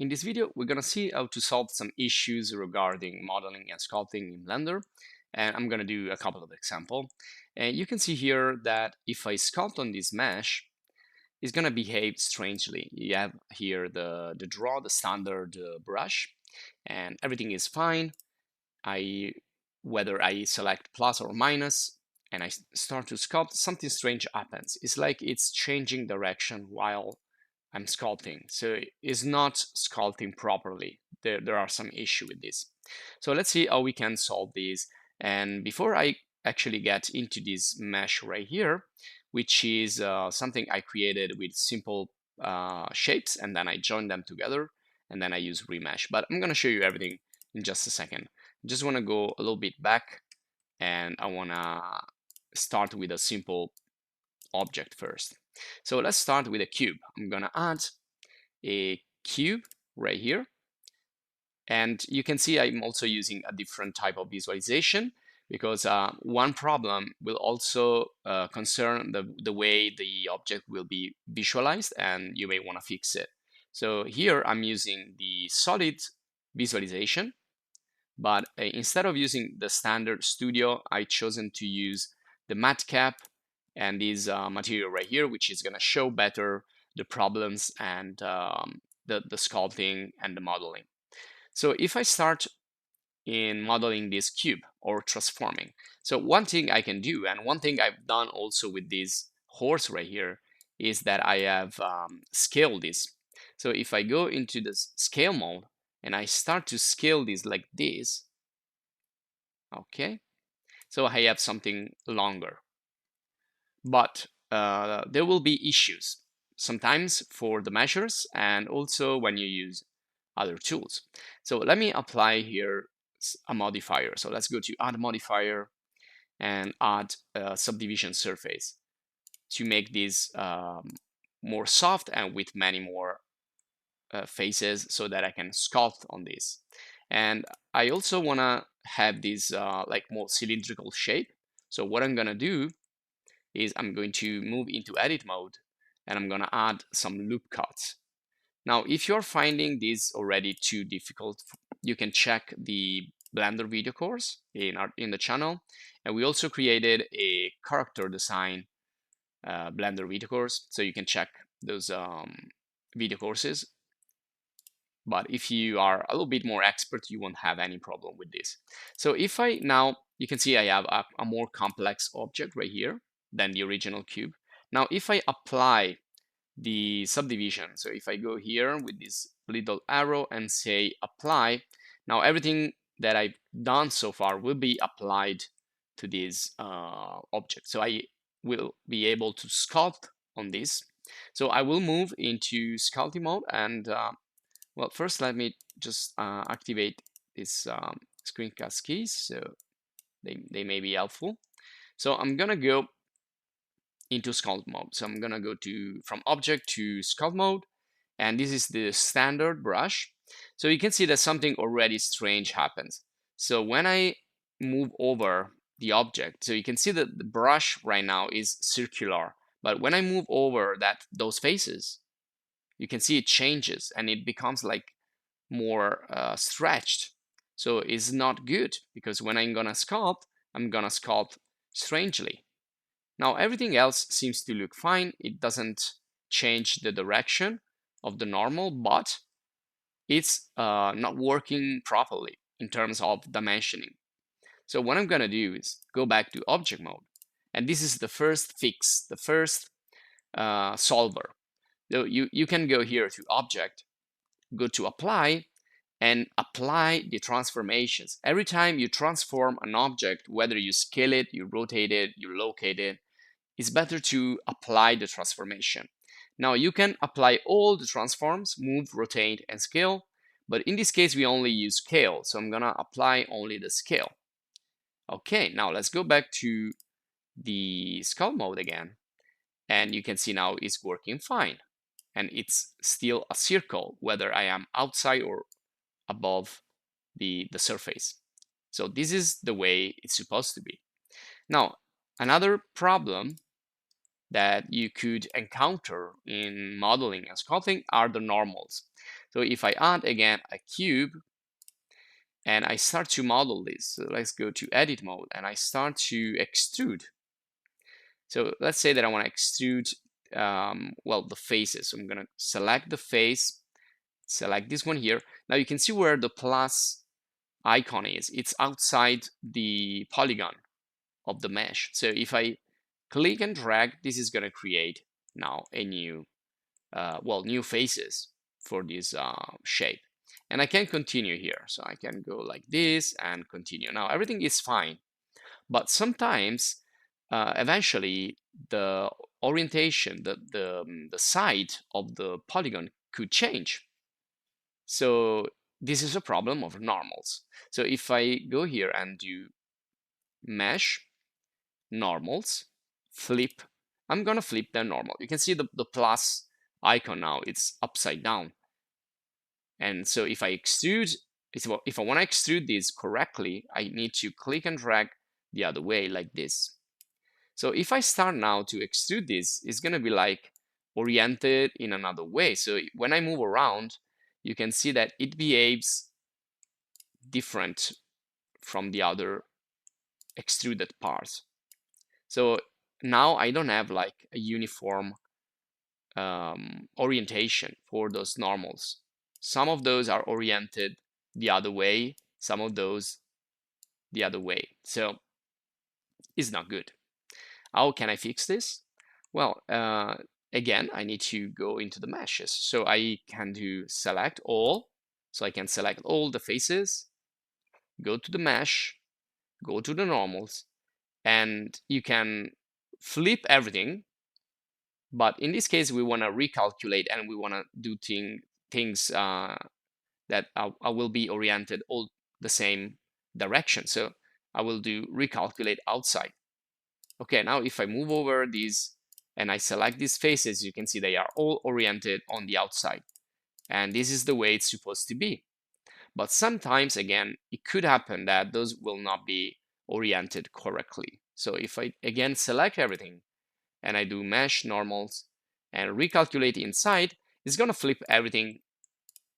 In this video, we're going to see how to solve some issues regarding modeling and sculpting in Blender. And I'm going to do a couple of examples. And you can see here that if I sculpt on this mesh, it's going to behave strangely. You have here the draw, the standard brush, and everything is fine. Whether I select plus or minus, and I start to sculpt, something strange happens. It's like it's changing direction while I'm sculpting. So it's not sculpting properly. There are some issue with this. So let's see how we can solve this. And before I actually get into this mesh right here, which is something I created with simple shapes, and then I join them together, and then I use remesh. But I'm gonna show you everything in just a second. I just wanna go a little bit back, and I wanna start with a simple object first. So let's start with a cube. I'm gonna add a cube right here. And you can see I'm also using a different type of visualization because one problem will also concern the way the object will be visualized, and you may want to fix it. So here I'm using the solid visualization, but instead of using the standard studio, I chosen to use the matcap and this material right here, which is going to show better the problems and the sculpting and the modeling. So if I start in modeling this cube or transforming, so one thing I can do, and one thing I've done also with this horse right here, is that I have scaled this. So if I go into the scale mode and I start to scale this like this, okay, so I have something longer. But there will be issues sometimes for the measures and also when you use other tools. So let me apply here a modifier. So let's go to add modifier and add a subdivision surface to make this more soft and with many more faces so that I can sculpt on this. And I also want to have this like more cylindrical shape. So what I'm going to do is I'm going to move into edit mode and I'm going to add some loop cuts. Now, if you're finding this already too difficult, you can check the Blender video course in the channel. And we also created a character design Blender video course, so you can check those video courses. But if you are a little bit more expert, you won't have any problem with this. So if I now, you can see I have a more complex object right here than the original cube. Now, if I apply the subdivision, so if I go here with this little arrow and say apply, now everything that I've done so far will be applied to this object. So I will be able to sculpt on this. So I will move into sculpting mode and well, first let me just activate this screencast keys so they may be helpful. So I'm gonna go into sculpt mode. So I'm gonna go to from object to sculpt mode, and this is the standard brush. So you can see that something already strange happens. So when I move over the object, so you can see that the brush right now is circular, but when I move over those faces, you can see it changes and it becomes like more stretched. So it's not good because when I'm gonna sculpt strangely. Now everything else seems to look fine. It doesn't change the direction of the normal, but it's not working properly in terms of dimensioning. So what I'm gonna do is go back to object mode. And this is the first fix, the first solver. So you can go here to object, go to apply, and apply the transformations. Every time you transform an object, whether you scale it, you rotate it, you locate it, it's better to apply the transformation. Now you can apply all the transforms, move, rotate, and scale, but in this case we only use scale, so I'm gonna apply only the scale. Okay, now let's go back to the sculpt mode again, and you can see now it's working fine. And it's still a circle, whether I am outside or above the surface. So this is the way it's supposed to be. Now, another problem that you could encounter in modeling and sculpting are the normals. So if I add again a cube and I start to model this, so let's go to edit mode and I start to extrude. So let's say that I want to extrude, well, the faces. So I'm going to select the face, select this one here. Now you can see where the plus icon is. It's outside the polygon of the mesh. So if I click and drag, this is going to create now a new, new faces for this shape. And I can continue here. So I can go like this and continue. Now everything is fine. But sometimes, eventually, the orientation, the side of the polygon could change. So this is a problem of normals. So if I go here and do mesh, normals, flip, I'm gonna flip the normal. You can see the plus icon now, it's upside down. And so if I extrude, if I want to extrude this correctly, I need to click and drag the other way like this. So if I start now to extrude this, it's gonna be like oriented in another way. So when I move around, you can see that it behaves different from the other extruded parts. So now I don't have like a uniform orientation for those normals. Some of those are oriented the other way, some of those the other way. So it's not good. How can I fix this? Well, again, I need to go into the meshes. So I can do select all. So I can select all the faces, go to the mesh, go to the normals, and you can flip everything. But in this case, we want to recalculate and we want to do things that I will be oriented all the same direction. So I will do recalculate outside. Okay, now if I move over these and I select these faces, you can see they are all oriented on the outside. And this is the way it's supposed to be. But sometimes, again, it could happen that those will not be oriented correctly. So if I, again, select everything and I do mesh normals and recalculate inside, it's going to flip everything.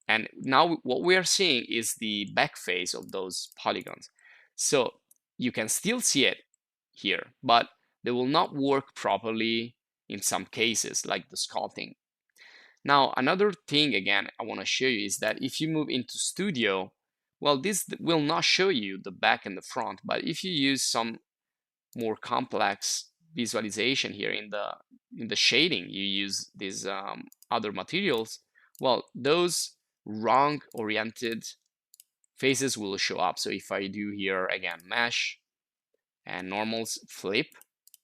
And now what we are seeing is the back face of those polygons. So you can still see it here, but they will not work properly in some cases, like the sculpting. Now, another thing, again, I want to show you is that if you move into Studio, well, this will not show you the back and the front, but if you use some more complex visualization here in the shading, you use these other materials, well, those wrong oriented faces will show up. So if I do here again mesh and normals flip,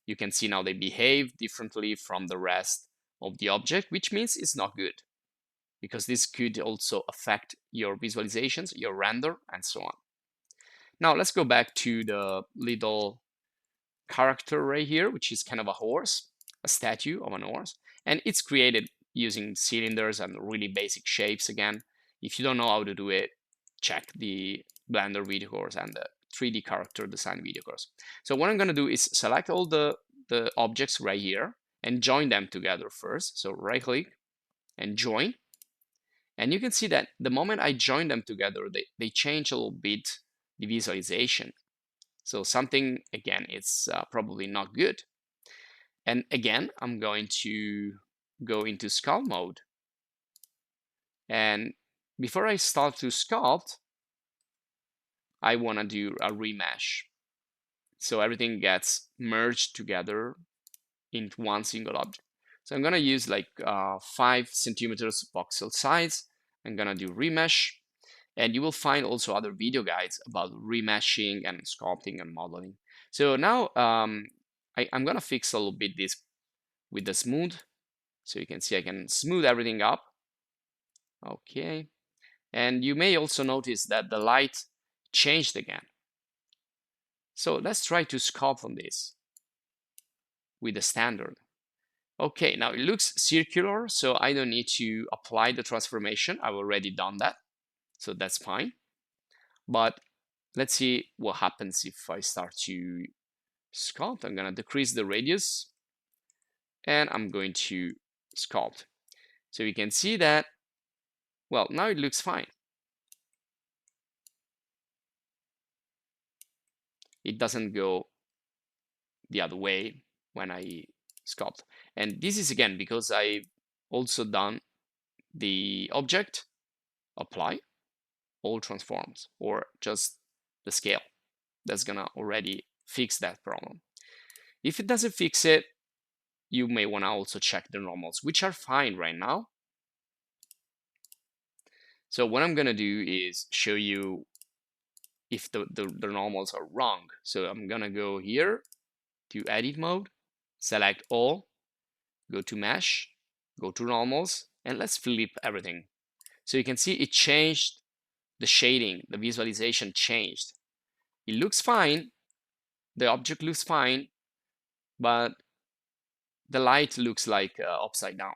you can see now they behave differently from the rest of the object, which means it's not good, because this could also affect your visualizations, your render, and so on. Now let's go back to the little character right here, which is kind of a horse, a statue of an horse, and it's created using cylinders and really basic shapes. Again, if you don't know how to do it, check the Blender video course and the 3D character design video course. So what I'm going to do is select all the objects right here and join them together first. So right click and join. And you can see that the moment I join them together, they change a little bit the visualization. So something, again, it's probably not good. And again, I'm going to go into sculpt mode. And before I start to sculpt, I want to do a remesh. So everything gets merged together into one single object. So I'm going to use like 5 centimeters voxel size. I'm going to do remesh. And you will find also other video guides about remeshing and sculpting and modeling. So now I'm going to fix a little bit this with the smooth. So you can see I can smooth everything up. Okay. And you may also notice that the light changed again. So let's try to sculpt on this with the standard. Okay, now it looks circular, so I don't need to apply the transformation. I've already done that, so that's fine. But let's see what happens if I start to sculpt. I'm gonna decrease the radius and I'm going to sculpt. So you can see that Well, now it looks fine. It doesn't go the other way when I sculpt. And this is again because I also done the object, apply, all transforms, or just the scale. That's gonna already fix that problem. If it doesn't fix it, you may wanna also check the normals, which are fine right now. So what I'm gonna do is show you if the normals are wrong. So I'm gonna go here to edit mode, select all, go to mesh, go to normals, and let's flip everything. So you can see it changed the shading, the visualization changed. It looks fine, the object looks fine, but the light looks like upside down.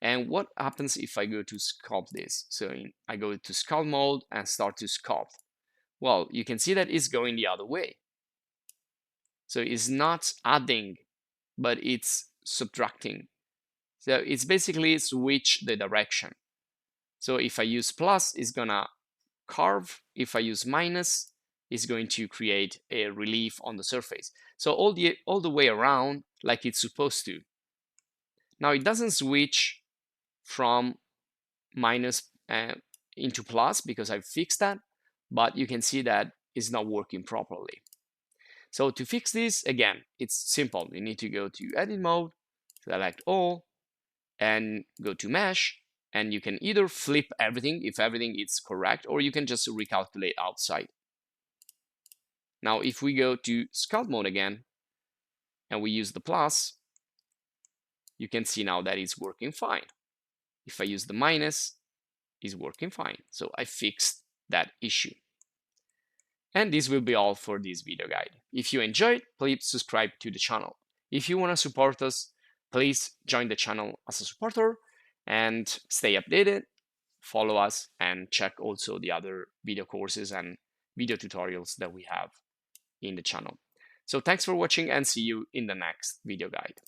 And what happens if I go to sculpt this? So I go to sculpt mode and start to sculpt. Well, you can see that it's going the other way. So it's not adding, but it's subtracting. So it's basically switch the direction. So if I use plus, it's gonna carve. If I use minus, it's going to create a relief on the surface. So all the way around like it's supposed to. Now it doesn't switch from minus into plus because I fixed that, but you can see that it's not working properly. So to fix this, again, it's simple. You need to go to edit mode, select all, and go to mesh, and you can either flip everything if everything is correct, or you can just recalculate outside. Now, if we go to sculpt mode again, and we use the plus, you can see now that it's working fine. If I use the minus, it's working fine. So I fixed that issue. And this will be all for this video guide. If you enjoyed, please subscribe to the channel. If you want to support us, please join the channel as a supporter and stay updated, follow us, and check also the other video courses and video tutorials that we have in the channel. So thanks for watching and see you in the next video guide.